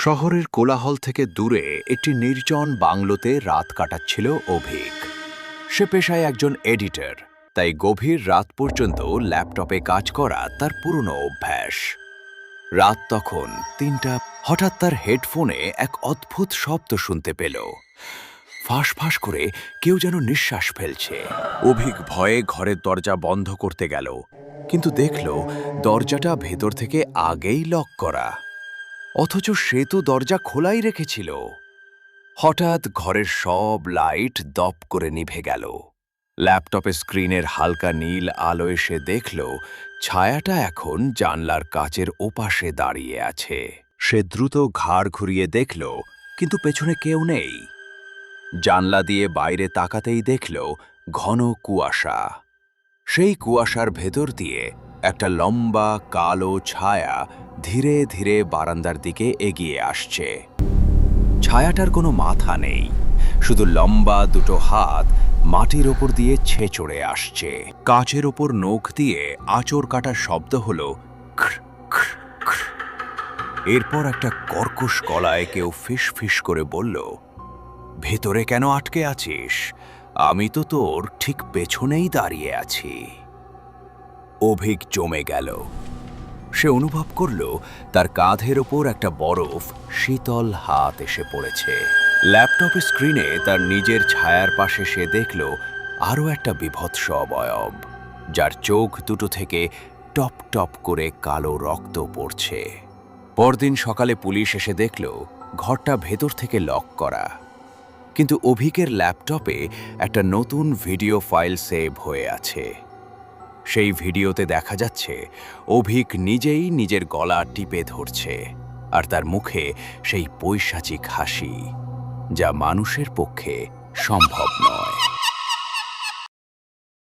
শহরের কোলাহল থেকে দূরে একটি নির্জন বাংলোতে রাত কাটাচ্ছিল অভিক। সে পেশায় একজন এডিটর, তাই গভীর রাত পর্যন্ত ল্যাপটপে কাজ করা তার পুরনো অভ্যাস। রাত তখন ৩টা। হঠাৎ তার হেডফোনে এক অদ্ভুত শব্দ শুনতে পেল। ফাঁস ফাঁস করে কেউ যেন নিঃশ্বাস ফেলছে। অভিক ভয়ে ঘরের দরজা বন্ধ করতে গেল, কিন্তু দেখল দরজাটা ভেতর থেকে আগেই লক করা, অথচ সে তো দরজা খোলাই রেখেছিল। হঠাৎ ঘরের সব লাইট দপ করে নিভে গেল। ল্যাপটপের স্ক্রিনের হালকা নীল আলো এসে দেখল ছায়াটা এখন জানলার কাচের ওপাশে দাঁড়িয়ে আছে। সে দ্রুত ঘাড় ঘুরিয়ে দেখল, কিন্তু পেছনে কেউ নেই। জানলা দিয়ে বাইরে তাকাতেই দেখল ঘন কুয়াশা। সেই কুয়াশার ভেতর দিয়ে একটা লম্বা কালো ছায়া ধীরে ধীরে বারান্দার দিকে এগিয়ে আসছে। ছায়াটার কোনো মাথা নেই, শুধু লম্বা দুটো হাত মাটির ওপর দিয়ে ছেঁচড়ে আসছে। কাচের ওপর নখ দিয়ে আঁচড় কাটার শব্দ হলো খ্র খ্র খ্র। এরপর একটা কর্কশ গলায় কেউ ফিস ফিস করে বলল, ভেতরে কেন আটকে আছিস? আমি তো তোর ঠিক পেছনেই দাঁড়িয়ে আছি। অভিক জমে গেল। সে অনুভব করল তার কাঁধের ওপর একটা বরফ শীতল হাত এসে পড়েছে। ল্যাপটপের স্ক্রিনে তার নিজের ছায়ার পাশে সে দেখল আরও একটা বীভৎস অবয়ব, যার চোখ দুটো থেকে টপ টপ করে কালো রক্ত পড়ছে। পরদিন সকালে পুলিশ এসে দেখল ঘরটা ভেতর থেকে লক করা, কিন্তু অভিকের ল্যাপটপে একটা নতুন ভিডিও ফাইল সেভ হয়ে আছে। সেই ভিডিওতে দেখা যাচ্ছে অভিক নিজেই নিজের গলা টিপে ধরছে, আর তার মুখে সেই পৈশাচিক হাসি, যা মানুষের পক্ষে সম্ভব নয়।